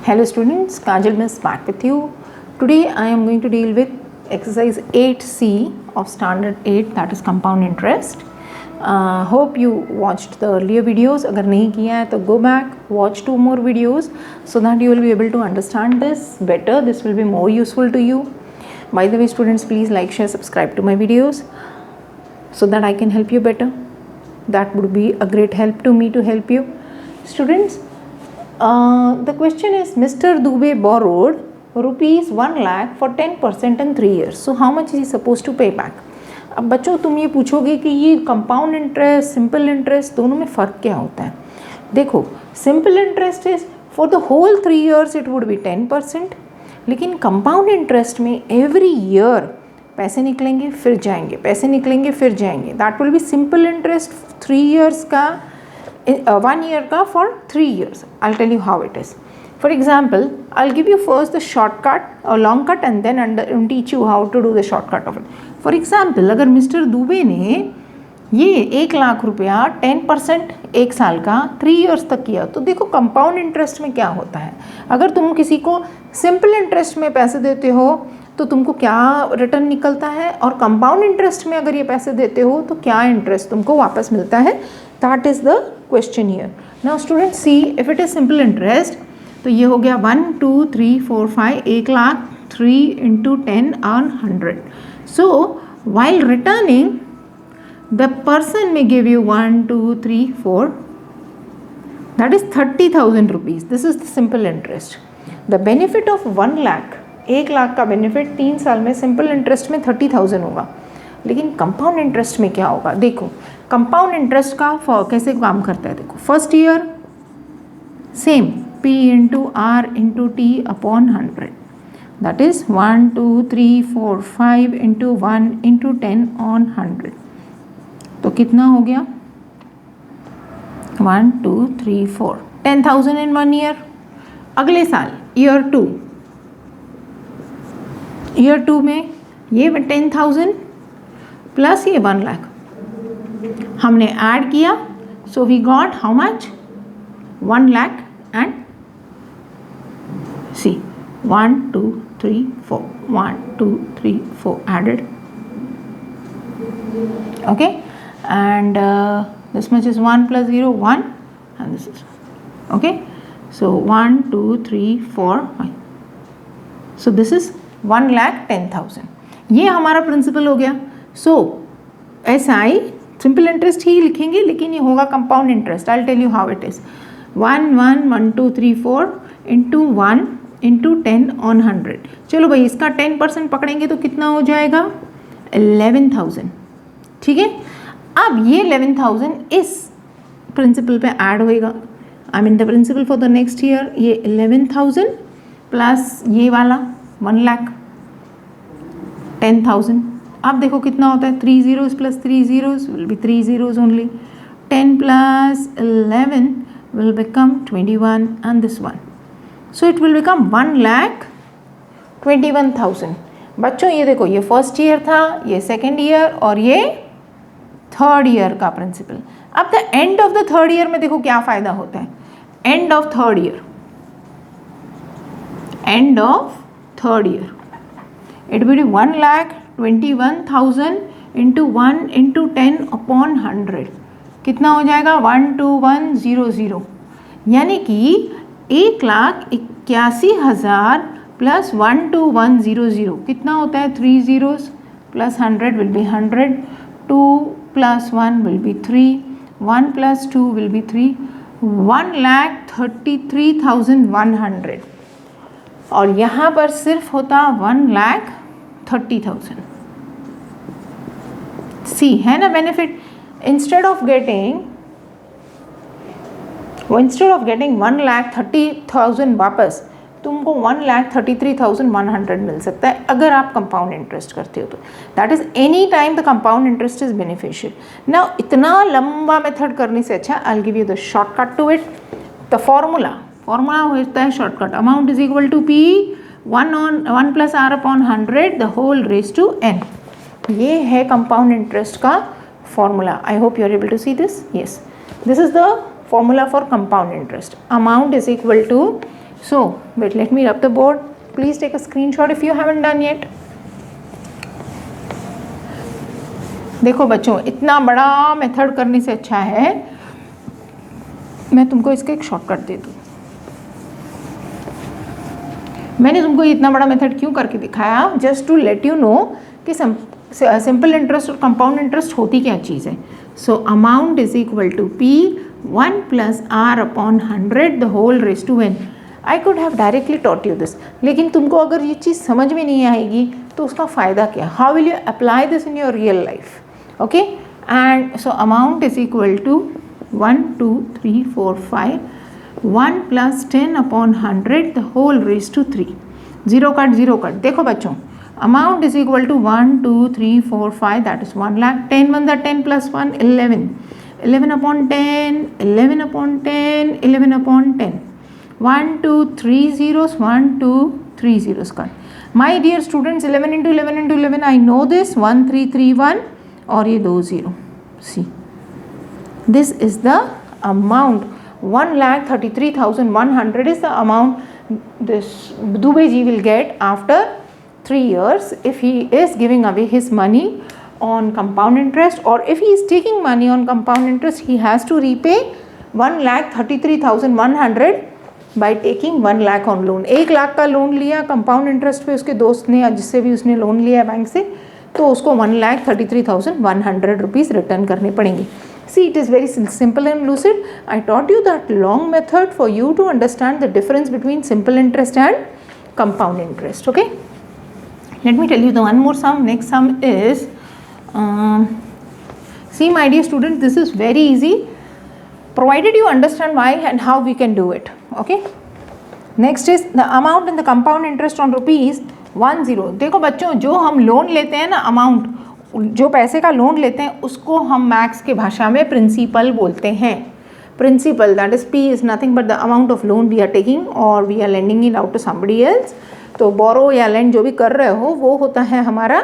Hello students, Kajal Miss back with you. Today I am going to deal with exercise 8C of standard 8, that is compound interest. Hope you watched the earlier videos. अगर नहीं किया है तो go back, watch 2 more videos so that you will be able to understand this better. This will be more useful to you. By the way students, please like, share, subscribe to my videos so that I can help you better. That would be a great help to me to help you. Students, the question is Mr. Dubey borrowed rupees 1 lakh for 10% in 3 years. So how much is he supposed to pay back? अब बच्चों तुम ये पूछोगे कि ये compound interest, simple interest, दोनों में फ़र्क क्या होता है? देखो, simple interest is for the whole 3 years it would be 10%, लेकिन कंपाउंड इंटरेस्ट में एवरी ईयर पैसे निकलेंगे फिर जाएंगे, पैसे निकलेंगे फिर जाएंगे. That will be simple interest 3 years का, 1 year का for 3 years. I'll tell you how it is. For example, I'll give you first the shortcut or long cut and then teach you how to do the shortcut of it. For example, अगर mister Dubey ने ये 1 लाख रुपया 10% 1 साल का 3 years तक किया, तो देखो कंपाउंड इंटरेस्ट में क्या होता है. अगर तुम किसी को सिंपल इंटरेस्ट में पैसे देते हो तो तुमको क्या रिटर्न निकलता है, और कंपाउंड इंटरेस्ट में अगर ये पैसे देते हो तो क्या इंटरेस्ट तुमको वापस मिलता है. That is the question here. Now student C, if it is simple interest तो ये हो गया 1 2 3 4 5 1 lakh 3 into 10 on 100. So while returning, the person may give you 1 2 3 4, that is 30,000 rupees. This is the simple interest. The benefit of 1 lakh, 1 lakh का benefit 3 साल में simple interest में 30,000 होगा, लेकिन कंपाउंड इंटरेस्ट में क्या होगा. देखो कंपाउंड इंटरेस्ट का कैसे काम करता है. देखो first year same P into R into T upon 100, that is 1 2 3 4 5 into 1 into 10 on 100. तो कितना हो गया 1 2 3 4 10,000 in 1 year. अगले साल ईयर 2, ईयर 2 में ये 10,000 प्लस ये 1 लाख हमने ऐड किया, so we got how much 1 lakh and see 1 2 3 4 1 2 3 4 added, okay, and this much is 1 plus 0 1 and this is okay, so 1 2 3 4 5, so this is 1,10,000. ये हमारा प्रिंसिपल हो गया. सो SI सिंपल इंटरेस्ट ही लिखेंगे, लेकिन ये होगा compound interest. I will tell you how it is. 1 1 1 2 3 4 into 1 into 10 on 100. चलो भाई इसका 10% पकड़ेंगे तो कितना हो जाएगा 11,000. ठीक है. अब ये 11,000 इस प्रिंसिपल पे ऐड होएगा. I mean the principal for the next year. ये 11,000 प्लस ये वाला 1 लाख 10,000. अब देखो कितना होता है 3 zeros plus 3 zeros will be 3 zeros only. 10 plus 11 will become 21 and this one. So it will become 1,21,000. बच्चों ये देखो, ये फर्स्ट ईयर था, ये सेकेंड ईयर और ये थर्ड ईयर का प्रिंसिपल. अब the end of the third year में देखो क्या फ़ायदा होता है. End of third year, end of third year it will be 1,21,000 into 1 into 10 upon 100. कितना हो जाएगा 121,000. यानी कि 1,81,000 प्लस 121,000 कितना होता है 3 zeros plus 100 will be 100. 2 plus 1 will be 3. 1 plus 2 will be 3. 1,33,100. और यहाँ पर सिर्फ होता 1,30,000. सी है ना बेनिफिट. इंस्टेड ऑफ गेटिंग 1,30,000 वापस, तुमको 1,33,100 मिल सकता है अगर आप कंपाउंड इंटरेस्ट करते हो तो. That is any time the compound interest is beneficial. Now इतना लंबा मेथड करने से अच्छा I will give you the shortcut to it. The formula होता है shortcut. Amount is equal to P 1 plus R upon 100 the whole raised to n. ये है compound interest का formula. I hope you are able to see this. Yes, this is the formula for compound interest. Amount is equal to So wait, let me rub the board. Please take a screenshot if you haven't done yet. देखो बच्चों, इतना बड़ा method करने से अच्छा है मैं तुमको इसका एक शॉर्टकट दे दूँ। मैंने तुमको इतना बड़ा मेथड क्यों करके दिखाया, just to let you know कि सिंपल इंटरेस्ट और कंपाउंड इंटरेस्ट होती क्या चीज़ है। So amount is equal to P 1 plus R upon 100 the whole raise to n। I could have directly taught you this, लेकिन तुमको अगर ये चीज़ समझ में नहीं आएगी तो उसका फ़ायदा क्या, how will you apply this in your real life. Okay, and so amount is equal to 1 2 3 4 5 1 plus 10 upon 100 the whole raise to 3। Zero cut. देखो बच्चों, amount is equal to 1 2 3 4 5 that is 1 lakh. 10 1 10 plus 1 11, 11 upon 10 11 upon 10 11 upon 10। 1 2 3 zeros, 1 2 3 zeros cut. My dear students, 11 into 11 into 11 I know this, 1 3 3 1 और ये 2 0। See this is the amount, 1,33,100 is the amount this Dubey ji will get after 3 years if he is giving away his money on compound interest, or if he is taking money on compound interest he has to repay 1,33,100 by taking 1 lakh on loan। 1 lakh का loan लिया compound interest पे उसके दोस्त ने, जिससे भी उसने loan लिया बैंक से, तो उसको 1,33,100 रुपीज़ रिटर्न करने पड़ेंगे। See, it is very simple and lucid. I taught you that long method for you to understand the difference between simple interest and compound interest. Okay. Let me tell you the one more sum. Next sum is, see my dear students, this is very easy provided you understand why and how we can do it. Okay. Next is the amount in the compound interest on rupees 10। देखो बच्चों, जो हम loan लेते हैं ना, amount जो पैसे का लोन लेते हैं उसको हम मैथ्स के भाषा में प्रिंसिपल बोलते हैं। Principal, that is P is nothing but the amount of loan we are taking और we are lending it out to somebody else. तो बोरो या लेंड जो भी कर रहे हो वो होता है हमारा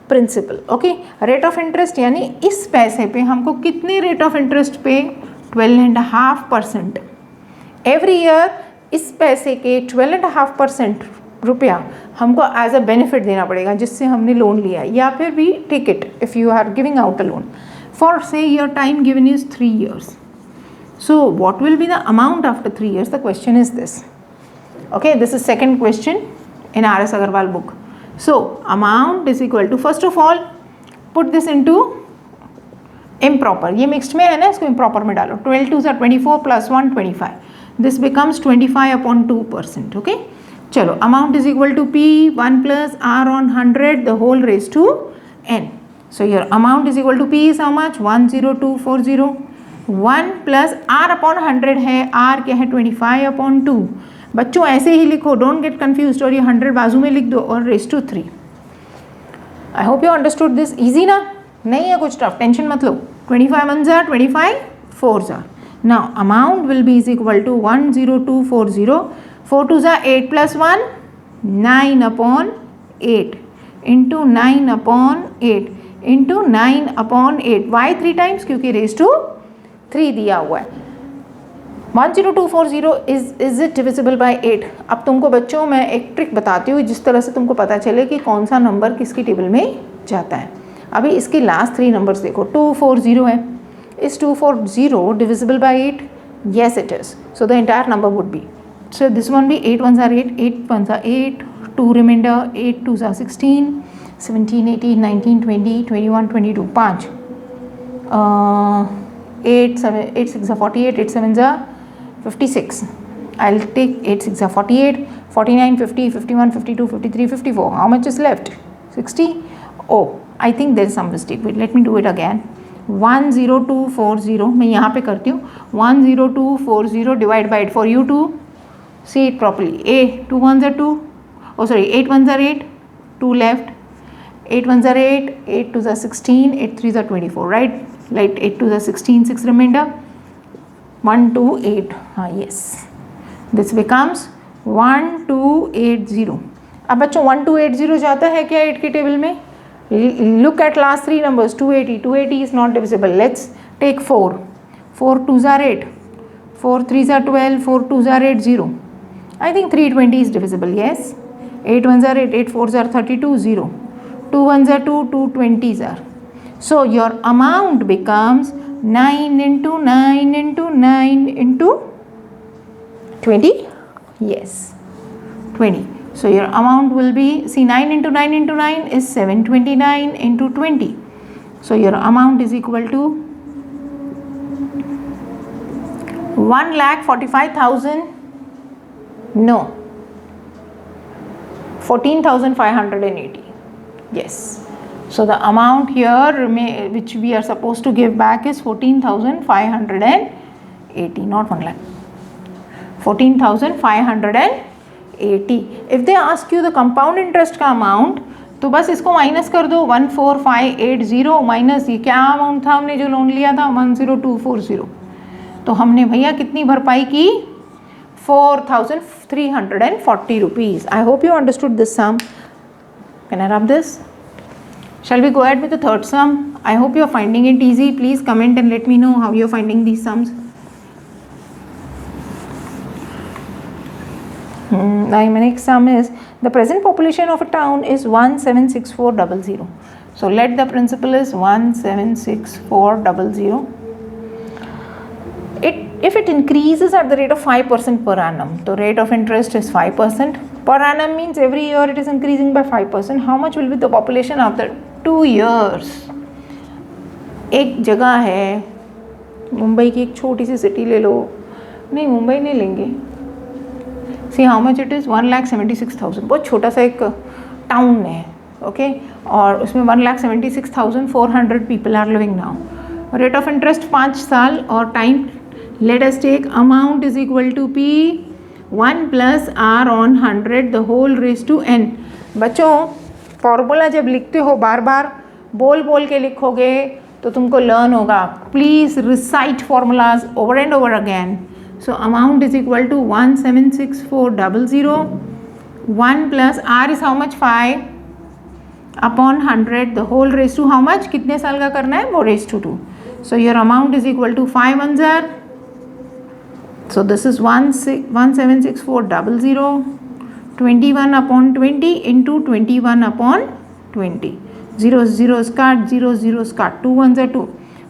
principal. Okay, rate of interest यानी इस पैसे पे हमको कितने रेट ऑफ इंटरेस्ट पे, 12.5% एवरी ईयर। इस पैसे के 12.5% रुपया हमको एज अ बेनिफिट देना पड़ेगा जिससे हमने लोन लिया, या फिर भी take it if you are giving out a loan for say your time given is 3 years। So what will be the amount after 3 years? The question is this. Okay, this is second question in RS Agarwal book. So amount is equal to, first of all put this into improper, ये mixed में है ना, इसको improper में डालो। 12 2s are 24 plus 1 25, this becomes 25 upon 2%। Okay, चलो, amount is equal to P 1 plus R on 100 the whole raise to n। So your amount is equal to P is how much, 10240। 1 plus R upon 100 है, are क्या है, 25 upon 2। बच्चों ऐसे ही लिखो, don't get confuse, और ये 100 बाजू में लिख दो और raise to 3। I hope you understood this. Easy ना, नहीं है कुछ टफ, टेंशन मत लो। 25 1s are 25 4s are। Now amount will be is equal to 10240, 4 2s are 8 plus 1 9 upon 8 into 9 upon 8 into 9 upon 8। Why 3 times? क्योंकि raise to 3 दिया हुआ है। 10240 is it divisible by 8? अब तुमको बच्चों मैं एक ट्रिक बताती हूँ जिस तरह से तुमको पता चले कि कौन सा नंबर किसकी टेबल में जाता है। अभी इसके लास्ट 3 नंबर्स देखो, 240 है, is 240 divisible by 8? Yes it is, so the entire number would be, so this one be 8 1s are 8, 8 1s are 8, 2 remainder, 8 2s are 16, 17 18 19 20 21 22, 5 8 7 8 6 are 48, 8 7s are 56। I'll take 8 6 are 48, 49 50 51 52 53 54। How much is left? 60। Oh, I think there is some mistake. Wait, let me do it again। 10240 मैं यहाँ पे करती हूँ, 10240 divide by 8 for you to see it properly। A 2 1s are 2, oh sorry 8 1s are 8, 2 left, 8 1s are 8, 8 2s are 16, 8 3s are 24, right? Like 8 2s are 16, 6 remainder, 128। हाँ yes, this becomes 1280। अब बच्चों 1280 जाता है क्या 8 की टेबल में? Look at last 3 numbers, 280, 280 is not divisible। Let's take 4, 4 2s are 8, 4 3s are 12, 4 2s are 8 0। I think 320 is divisible, yes. 8 ones are 8, 8 fours are 32, 0. 2 ones are 2, 2 20s are. So your amount becomes 9 into 9 into 9 into 20? Yes, 20. So your amount will be, see 9 into 9 into 9 is 729 into 20. So your amount is equal to 1,45,000. No, 14,580. Yes. So the amount here which we are supposed to give back is 14,580, not 1 lakh. 14,580. If they ask you the compound interest का amount, तो बस इसको minus कर दो 14580 minus ये क्या amount था हमने जो लोन लिया था 10240. तो हमने भैया कितनी भरपाई की 4,340 rupees. I hope you understood this sum. Can I rub this? Shall we go ahead with the third sum? I hope you are finding it easy. Please comment and let me know how you are finding these sums. My next sum is the present population of a town is 176400. So let the principal is 176400. If it increases at the rate of 5% per annum, the rate of interest is 5%. Per annum means every year it is increasing by 5%. How much will be the population after 2 years? एक जगह है, मुंबई की एक छोटी सी city ले लो, नहीं मुंबई नहीं लेंगे. See how much it is? 1,76,000. बहुत छोटा सा एक टाउन है, ओके, और उसमें 1,76,400 people are living now. Rate of interest 5 साल और time. Let us take amount is equal to P 1 plus R on 100 the whole raised to n. बच्चों फॉर्मूला जब लिखते हो बार बार बोल बोल के लिखोगे तो तुमको लर्न होगा. Please recite formulas over and over again. So amount is equal to 176400. 1 plus R is how much? 5 upon 100 the whole raised to how much? कितने साल का करना है वो raised to 2. So your amount is equal to 5 ones are. So this is 176400. 21 upon 20 into 21 upon 20. 0 0 is cut, 0 0 is cut. 2 ones are 2.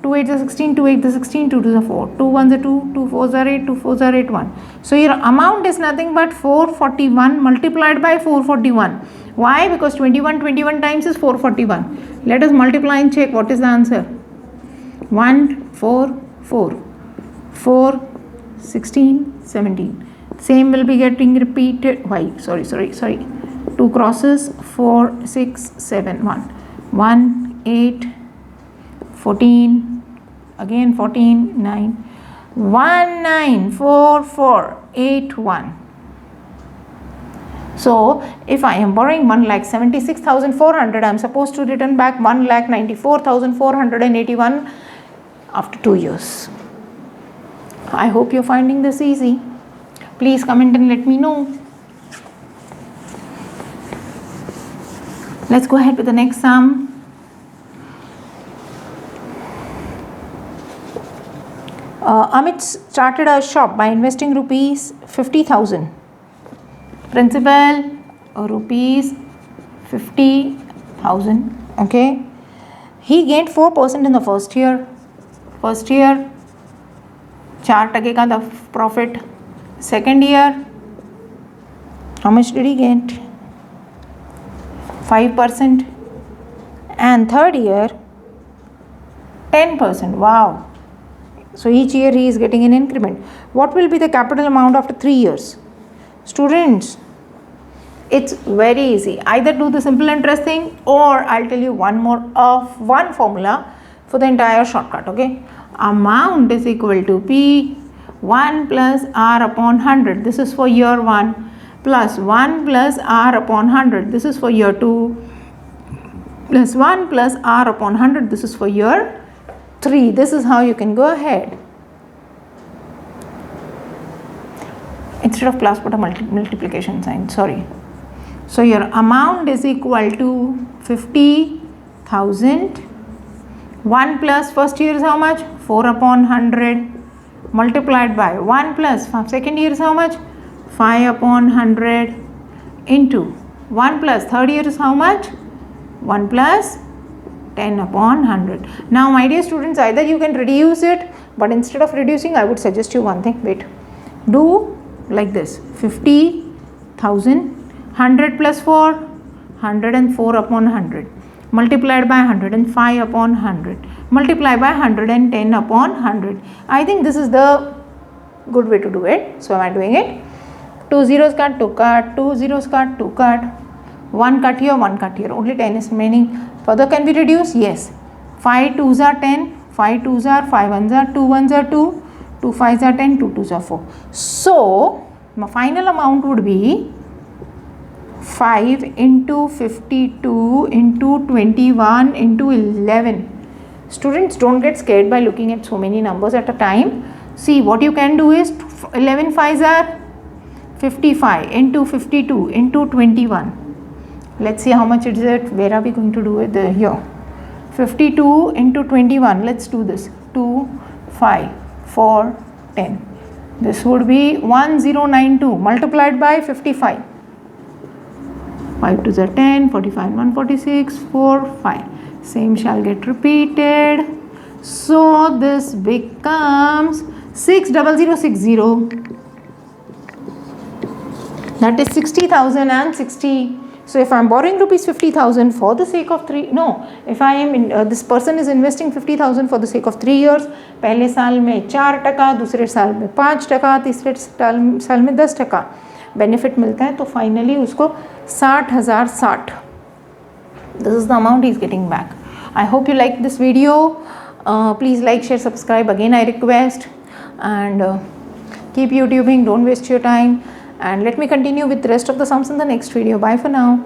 2 8 is 16, 2 8 is 16, 2 2 is 4. 2 1s are 2, 2 4s are 8, 2 4s are 8, 1. So your amount is nothing but 441 multiplied by 441. Why? Because 21 times is 441. Let us multiply and check what is the answer. 1 4 4 4 16 17. Same will be getting repeated. Why? Sorry. 2 crosses 4 6 7 1 1 8 14 again 14 9 1 9 4 4 8 1. So if I am borrowing 1,76,400, I am supposed to return back 1,94,481 after 2 years. I hope you are finding this easy. Please comment and let me know. Let's go ahead with the next sum. Amit started a shop by investing rupees 50,000. Principal rupees 50,000. Okay. He gained 4% in the first year. 4% का the profit. Second year, how much did he gain? 5%. And third year, 10%. Wow. So each year he is getting an increment. What will be the capital amount after 3 years? Students, it's very easy. Either do the simple interest thing or I'll tell you one formula for the entire shortcut. Okay. Amount is equal to P 1 plus R upon 100. This is for year 1 plus 1 plus R upon 100. This is for year 2 plus 1 plus R upon 100. This is for year 3. This is how you can go ahead. Instead of plus put a multiplication sign. Sorry. So your amount is equal to 50,000. 1 plus first year is how much? 4 upon 100 multiplied by 1 plus second year is how much? 5 upon 100 into 1 plus third year is how much? 1 plus 10 upon 100. Now my dear students, either you can reduce it, but instead of reducing I would suggest you one thing. Wait, do like this: 50,000, 100 plus 4, 104 upon 100, multiplied by 105 upon 100, multiplied by 110 upon 100. I think this is the good way to do it. So am I doing it? 2 zeros cut, 2 cut, 2 zeros cut, 2 cut, 1 cut here, 1 cut here, only 10 is remaining. Further can be reduced? Yes. 5 2s are 10, 5 2s are 5 1s are 2 1s are 2, 2 5s are 10, 2 2s are 4. So my final amount would be 5 into 52 into 21 into 11. Students, don't get scared by looking at so many numbers at a time. See, what you can do is 11 5s are 55 into 52 into 21. Let's see how much it is. Where are we going to do it? Here. 52 into 21. Let's do this. 2, 5, 4, 10. This would be 1092 multiplied by 55. 5 2s are 10, 45, 146, 4, 5. Same shall get repeated. So this becomes 60060. That is 60,060. So if I am borrowing rupees 50,000 for the sake of if I am in this person is investing 50,000 for the sake of 3 years. पहले साल में 4%, दूसरे साल में 5%, तीसरे साल में 10% benefit मिलता है, तो फाइनली उसको 60,060. This is the amount he is getting back. I hope you like this video. Please like, share, subscribe. Again I request, and keep YouTubing. Don't waste your time. And let me continue with the rest of the sums in the next video. Bye for now.